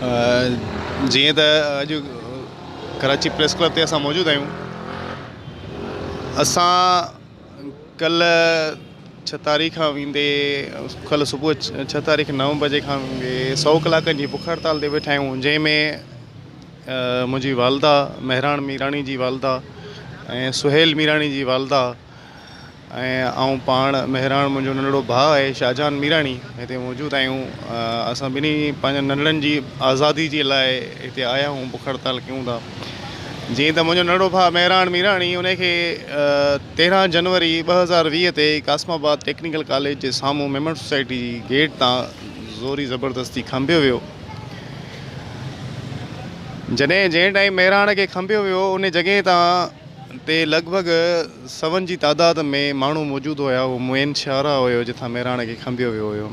जीअं त अॼु कराची प्रेस क्लब ते असां मौजूदु आहियूं। असां कल्ह 6 तारीख़ खां वेंदे कल्ह सुबुह 6 तारीख़ 9 बजे खां वेंदे 100 कलाकनि जी बुख हड़ताल ते वेठा आहियूं, जंहिंमें मुंहिंजी वालदा महराण मीराणी जी वालदा ऐं सुहेल मीराणी जी वालदा ऐं पाण महराण मुंहिंजो नंढड़ो भाउ आहे शाहजहान मीराणी हिते मौजूदु आहियूं। असां ॿिन्ही पंहिंजा नंढड़नि जी आज़ादी जे लाइ हिते आया आहियूं, बुख हड़ताल कयूं था। जीअं त मुंहिंजो नंढड़ो भाउ महराण मीराणी, उनखे 13 जनवरी 2020 ते कासमाबाद टेक्निकल कॉलेज जे साम्हूं मेमन सोसाइटी जी गेट तां ज़ोरी ज़बरदस्ती खंबियो वियो। जंहिं टाइम महराण खे खंबियो वियो, उन जॻह तां ते लॻभॻि 100 जी तादाद में माण्हू मौजूदु हुया। उहो मेन शाहरा हुयो जिथां महराण खे खंबियो वियो हुयो।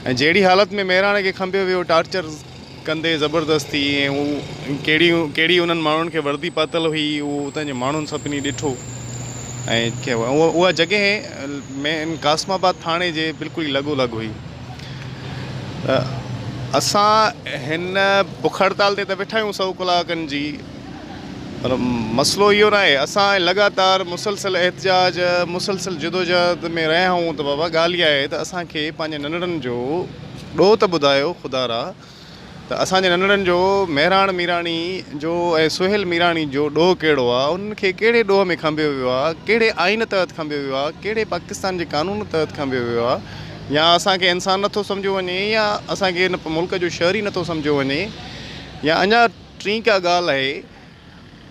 ऐं जहिड़ी हालत में महराण खे खंबियो वियो, टार्चर कंदे ज़बरदस्ती, ऐं हू कहिड़ी उन्हनि माण्हुनि खे वर्दी पातल हुई, उहो उतां जे माण्हुनि सभिनी ॾिठो। ऐं उहा जॻह मेन कासमाबाद थाणे जे बिल्कुलु ई लॻोलॻि हुई। असां हिन बुख हड़ताल ते त वेठा आहियूं 100 कलाकनि जी, पर मसइलो इहो न आहे। असां लगातार मुसलसल एहतजाज, मुसलसल जदोजहद में रहिया आहियूं। त बाबा ॻाल्हि इहा आहे त असांखे पंहिंजे नंढड़नि जो ॾोह त ॿुधायो ख़ुदारा, त असांजे नंढड़नि जो महराण मीराणी जो ऐं सुहेल मीराणी जो ॾोह कहिड़ो आहे, उन्हनि खे कहिड़े ॾोह में खंबियो वियो आहे, कहिड़े आइन तहत खंबियो वियो आहे, कहिड़े पाकिस्तान जे कानून तहत खंबियो वियो आहे, या असांखे इंसान नथो सम्झो वञे, या असांखे हिन मुल्क जो शहरी नथो सम्झो वञे, या अञा टी का ॻाल्हि आहे।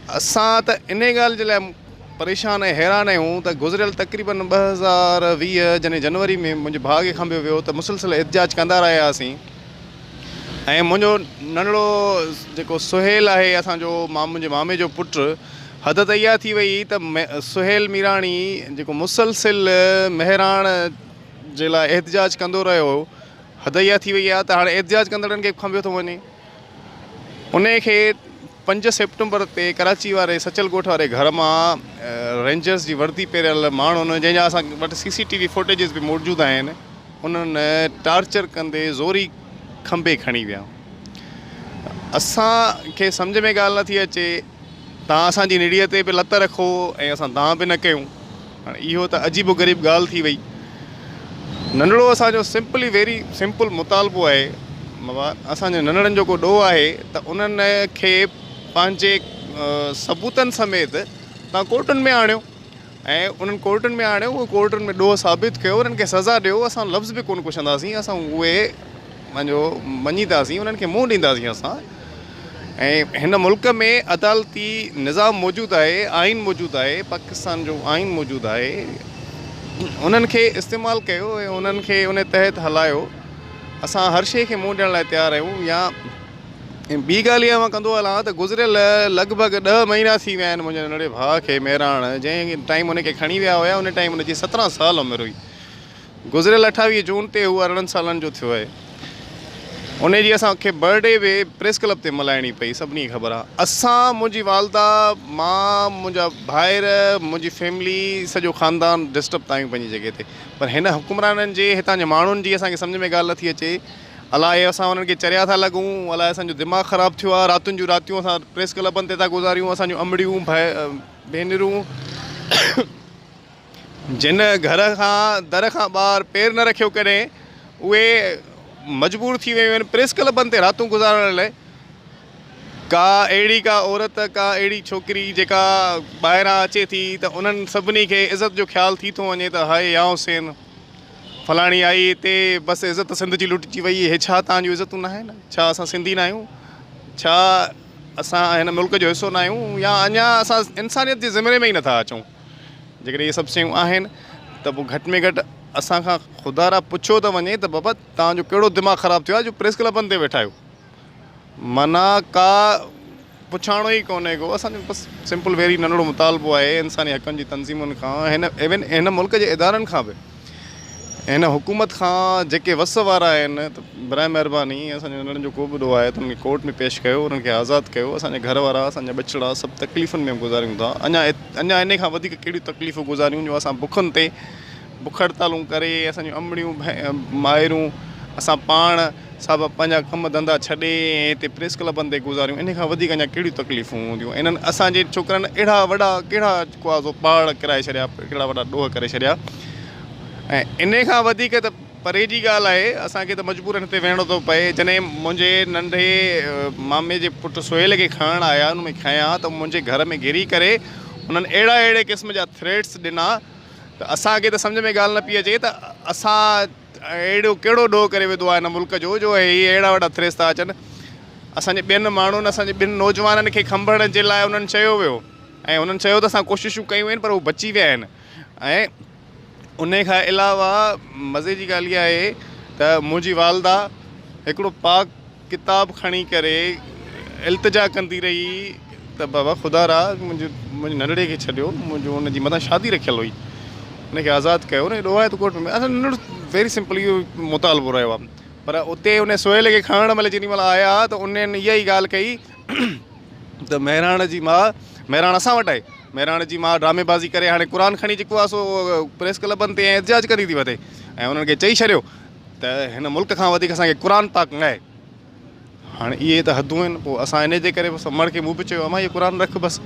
असां त इन ॻाल्हि जे लाइ परेशान ऐं हैरान आहियूं त गुज़िरियल तक़रीबन 2020 जॾहिं जनवरी में मुंहिंजे भाउ खे खंबियो वियो, त मुसलसल एहतजाज कंदा रहिया हुआसीं। ऐं मुंहिंजो नंढड़ो जेको सुहेल आहे, असांजो मुंहिंजे मामे जो पुटु, हद त इहा थी वई त सुहेल मीराणी जेको मुसलसिल महराण जे लाइ एहतजाज कंदो रहियो, हद इहा थी वई आहे त हाणे एहतजाज कंदड़नि खे खंबियो थो वञे। उनखे 5 सेप्टेम्बर ते कराची वारे सचल ॻोठ वारे घर मां रेंजर्स जी वर्दी पहिरियल माण्हुनि, जंहिंजा असां वटि CCTV फुटेजिस बि मौजूदु आहिनि, उन्हनि टार्चर कंदे ज़ोरी खंबे खणी विया। असांखे सम्झ में ॻाल्हि नथी अचे, तव्हां असांजी निड़ीअ ते बि लत रखो ऐं असां तव्हां बि न कयूं। हाणे इहो त अजीबो ग़रीब ॻाल्हि थी वई। नंढड़ो असांजो सिंपली वेरी सिंपल मुतालबो आहे, बाबा असांजे नंढड़नि जो को ॾोह आहे त उन्हनि खे पंहिंजे सबूतनि समेत तव्हां कोर्टुनि में आणियो, ऐं उन्हनि कोर्टुनि में आणियो, उहो कोर्टुनि में ॾोह साबित कयो, उन्हनि खे सज़ा ॾियो। असां लफ़्ज़ बि कोन पुछंदासीं, असां उहे पंहिंजो मञींदासीं, उन्हनि खे मुंहुं ॾींदासीं असां। ऐं हिन मुल्क में अदालती निज़ाम मौजूदु आहे, आइन मौजूदु आहे, पाकिस्तान जो आइन मौजूदु आहे। उन्हनि खे इस्तेमालु कयो ऐं उन्हनि खे उन तहत हलायो। असां हर शइ खे मुंहुं ॾियण लाइ तयारु आहियूं। या ॿी ॻाल्हि इहा मां कंदो हलां त गुज़िरियल लॻभॻि 10 महीना थी विया आहिनि मुंहिंजे नंढड़े भाउ खे महराण, जंहिं टाइम उनखे खणी विया हुया, उन टाइम उनजी 17 साल उमिरि हुई। गुज़िरियल 28 जून ते उहा 18 सालनि जो थियो आहे। उनजी असांखे बर्थडे बि प्रेस क्लब ते मल्हाइणी पई, सभिनी खे ख़बर आहे। असां, मुंहिंजी वालदा, मां, मुंहिंजा भाइर, मुंहिंजी फैमिली, सॼो ख़ानदान डिस्टर्ब था आहियूं पंहिंजी जॻह ते। पर हिन हुकुमराननि जे, हितां जे माण्हुनि जी असांखे सम्झ में ॻाल्हि नथी अचे। अलाए असां उन्हनि खे चरिया था लॻूं, अलाए असांजो दिमाग़ु ख़राबु थियो आहे। रातियुनि जूं रातियूं असां प्रेस क्लबनि ते था गुज़ारियूं। असांजूं अमड़ियूं भेनरूं जिन घर खां दर खां ॿाहिरि पेर न रखियो कॾहिं, उहे मजबूर थी वियूं आहिनि प्रेस क्लबनि ते रातियूं गुज़ारण लाइ। का औरत, का अहिड़ी छोकिरी जेका ॿाहिरां अचे थी, त उन्हनि सभिनी खे इज़त जो ख़्यालु थी थो वञे त हाय या हुसैन फलाणी आई हिते, बसि इज़त सिंध जी लुटिजी वई। हे छा तव्हांजूं इज़तूं न आहिनि? छा असां सिंधी न आहियूं? छा असां हिन मुल्क जो हिसो न आहियूं? या अञा असां इंसानियत जे ज़िमरे में ई नथा अचूं? जेकॾहिं इहे सभु शयूं आहिनि त पोइ घटि में घटि असांखां ख़ुदारा पुछो त वञे त बाबा तव्हांजो कहिड़ो दिमाग़ु ख़राबु थियो आहे जो प्रेस क्लबनि ते वेठा आहियो? माना का पुछाणो ई कोन्हे को। असांजो बसि सिंपल वेरी नंढड़ो मुतालबो आहे इंसानी हक़नि जी तंज़ीमुनि खां, हिन मुल्क जे इदारनि खां बि, हिन हुकूमत खां, जेके वस वारा आहिनि, त बराए महिरबानी असांजे नंढड़नि जो को बि ॾोह आहे त उन्हनि खे कोर्ट में पेश कयो, उन्हनि खे आज़ादु कयो। असांजे घर वारा, असांजा बछड़ा सभु तकलीफ़ुनि में गुज़ारियूं था। अञा इन खां वधीक कहिड़ियूं तकलीफ़ूं गुज़ारियूं जो असां बुखनि ते बुख हड़तालूं करे, असांजूं अमड़ियूं माइरूं, असां पाण सभु पंहिंजा कम धंधा छॾे ऐं हिते प्रेस क्लबनि ते गुज़ारियूं। इन खां वधीक अञा कहिड़ियूं तकलीफ़ूं हूंदियूं। इन्हनि असांजे छोकिरनि अहिड़ा वॾा कहिड़ा को आहे पहाड़ किराए छॾिया, कहिड़ा वॾा ॾोह करे छॾिया। ऐं इन खां वधीक त परे जी ॻाल्हि आहे, असांखे त मजबूरनि हिते वेहणो थो पए। जॾहिं मुंहिंजे नंढे मामे जे पुटु सुहेल खे खणणु आया, उन में खयां त मुंहिंजे घर में घिरी करे उन्हनि अहिड़े क़िस्म जा थ्रेट्स ॾिना त असांखे त सम्झ में ॻाल्हि न पई अचे त असां अहिड़ो कहिड़ो ॾोह करे विधो आहे हिन मुल्क जो हीअ अहिड़ा वॾा थ्रेट्स था अचनि। असांजे ॿियनि माण्हुनि, असांजे ॿिनि नौजवाननि खे खंभण जे लाइ उन्हनि चयो वियो ऐं उन्हनि चयो त असां कोशिशूं कयूं आहिनि पर उहे बची विया आहिनि। ऐं उन खां अलावा मज़े जी ॻाल्हि इहा आहे त मुंहिंजी वालदा हिकिड़ो पाक किताबु खणी करे इल्तिजा कंदी रही त बाबा ख़ुदा रा मुंहिंजे नंढड़े खे छॾियो, मुंहिंजो हुनजी मथां शादी रखियलु हुई, हुनखे आज़ादु कयो। हुन रिवायत कोर्ट में असां नंढड़ो वेरी सिंपल इहो मुतालबो रहियो आहे। पर उते उन सुहेल खे खणण महिल जेॾी महिल आया त उन्हनि इहा ई ॻाल्हि कई त महिराण जी माउ, महिराण असां वटि आहे, महिराण जी माउ ड्रामेबाज़ी करे हाणे क़ुर खणी जेको आहे सो प्रेस क्लबनि ते एहतिजाज कंदी थी वधे ऐं उन्हनि खे चई छॾियो त हिन मुल्क खां वधीक असांखे क़ुर पाक न आहे। हाणे इहे त हदूं आहिनि। पोइ असां इन जे करे बसि मड़ खे मूं बि चयो अमां इहो क़ुर रख बसि,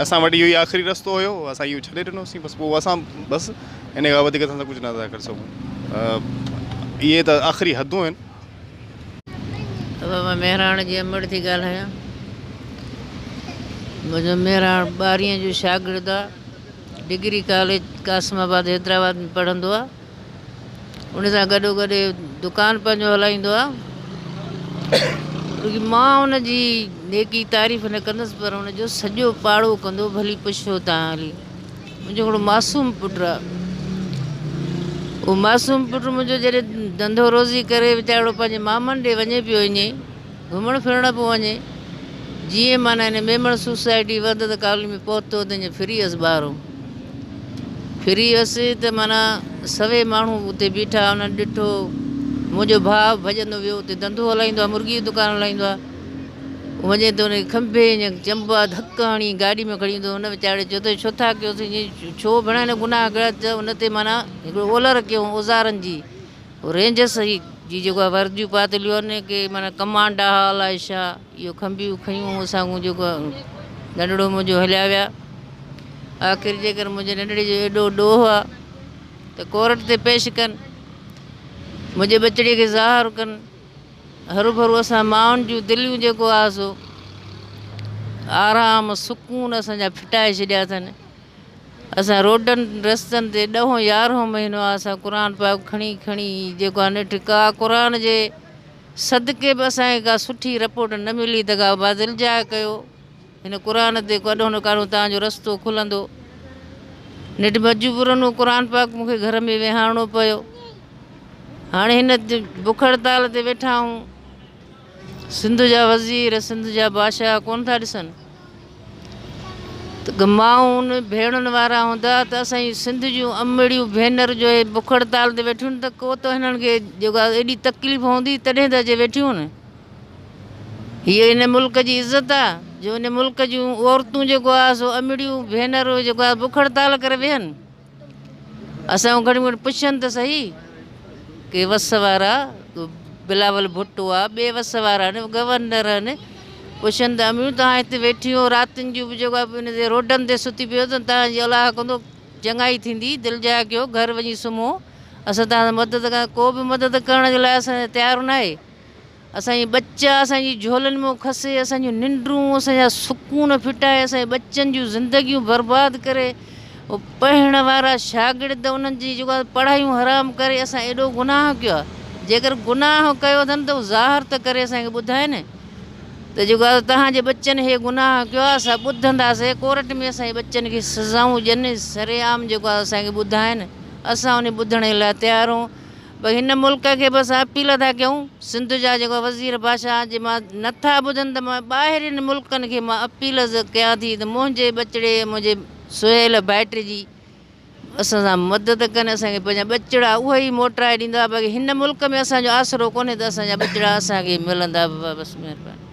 असां वटि इहो ई आख़िरी रस्तो हुयो, असां इहो छॾे ॾिनोसीं बसि। पोइ असां बसि इन खां वधीक असां कुझु नथा करे सघूं। इहे त आख़िरी हदूं आहिनि। मां महिराण जी अमड़ थी ॻाल्हायां। मुंहिंजो महिराण 12वीं जो शागिर्दु आहे, डिग्री कॉलेज कासमाबाद हैदराबाद में पढ़ंदो आहे। उन सां गॾोगॾु दुकानु पंहिंजो हलाईंदो आहे। मां हुनजी नेकी तारीफ़ न कंदसि पर हुनजो सॼो पाड़ो कंदो, भली पुछो तव्हां हली। मुंहिंजो हिकिड़ो मासूम पुटु आहे। उहो मासूम पुटु मुंहिंजो जॾहिं धंधो रोज़ी करे वीचारो पंहिंजे मामनि ॾे वञे पियो, ईअं घुमणु फिरणु पियो वञे। जीअं माना हिन मेमण सोसाइटी वदद कॉलोनी में पहुतो त ईअं फ्री हुअसि ॿाहिरों। फ्री हुअसि त माना सवे माण्हू उते बीठा, उन्हनि ॾिठो। मुंहिंजो भाउ भॼंदो वियो, उते धंधो हलाईंदो आहे, मुर्गी जी दुकानु हलाईंदो आहे। वञे त हुन खंभे ईअं चंबा धक हणी गाॾी में खणी ईंदो। हुन वीचारे चयो त छो था कयोसीं, ईअं छो भेण हिन गुनाह कया। त हुन ते माना हिकिड़ो ओलर कयूं औज़ारनि जी, रेंजस जी जेको आहे वर्दियूं पातलियूं आहिनि की माना कमांडा अलाए छा, इहो खंभियूं खयूं असां जेको नंढड़ो मुंहिंजो हलिया विया। आख़िर जे करे मुंहिंजे नंढड़े जो एॾो ॾोह आहे त कोर्ट ते पेश कनि, मुंहिंजे बचिड़े खे ज़ाहिर कनि। हरू भरू असां माउनि जूं दिलियूं जेको आहे सो आराम सुकून असांजा फिटाए छॾिया अथनि। असां रोडनि रस्तनि ते 10हों 11हों महीनो आहे असां क़ुर पाक खणी खणी जेको आहे नेठि का क़ुर जे सदके बि असांखे का सुठी रिपोर्ट न मिली त का बादिलजा कयो हिन क़ुर ते कॾो न कॾो तव्हांजो रस्तो खुलंदो। नेठि मजबूरन क़ुर पाक मूंखे घर में विहारणो पियो। हाणे हिन बुख हड़ताल ते वेठा आहियूं। सिंध जा वज़ीर, सिंध जा बादशाह कोन था ॾिसनि त माउनि भेणुनि वारा हूंदा त असांजी सिंध जूं अमड़ियूं भेनर जो बुख हड़ताल ते वेठियूं त को त हिननि खे जेको आहे एॾी तकलीफ़ हूंदी तॾहिं त अचे वेठियूं न। हीअ हिन मुल्क जी इज़त आहे जो हिन मुल्क जूं औरतूं जेको आहे सो अमड़ियूं भेनरूं जेको आहे बुख हड़ताल करे वेहनि। असां घणी घणी पुछनि त सही के वस वारा बिलावल भुट्टो आहे, ॿिए वस वारा आहिनि, गवर्नर आहिनि, पुछनि त अमियूं तव्हां हिते वेठी हो रातिनि जूं बि जेको आहे हिन ते रोडनि ते सुती पियो त तव्हांजी अलाह कंदो चङाई थींदी, दिलि जा कयो, घर वञी सुम्हो। असां तव्हां मदद करण, को बि मदद करण जे लाइ असां तयारु न आहे। असांजी बच्चा असांजी झोलनि में खसे, असांजूं निंडूं असांजा सुकून फिटाए, असांजे बच्चनि जूं ज़िंदगियूं बर्बादु करे, उहो पढ़ण वारा शागिर्द उन्हनि जी जेको आहे पढ़ायूं हराम करे असां एॾो गुनाह कयो आहे। जेकर गुनाह कयो अथनि त उहो ज़ाहिर त करे असांखे ॿुधाए न त जेको आहे तव्हांजे बच्चनि इहे गुनाह कयो आहे, असां ॿुधंदासीं, कोर्ट में असांजे बच्चनि खे सज़ाऊं ॾियनि, सरेआम जेको आहे असांखे ॿुधाइनि। असां उन ॿुधण लाइ तयारु आहियूं। भई हिन मुल्क खे बि असां अपील था कयूं, सिंध जा जेको वज़ीर बादशाह जे मां नथा ॿुधनि त मां ॿाहिरिनि मुल्कनि खे मां अपील कयां थी त मुंहिंजे बचिड़े, मुंहिंजे सुहेल भाइटे जी असां सां मदद कनि, असांखे पंहिंजा बचिड़ा उहे ई मोटाए ॾींदा। बाक़ी हिन मुल्क में असांजो आसिरो कोन्हे त असांजा बचिड़ा असांखे मिलंदा। बसि महिरबानी।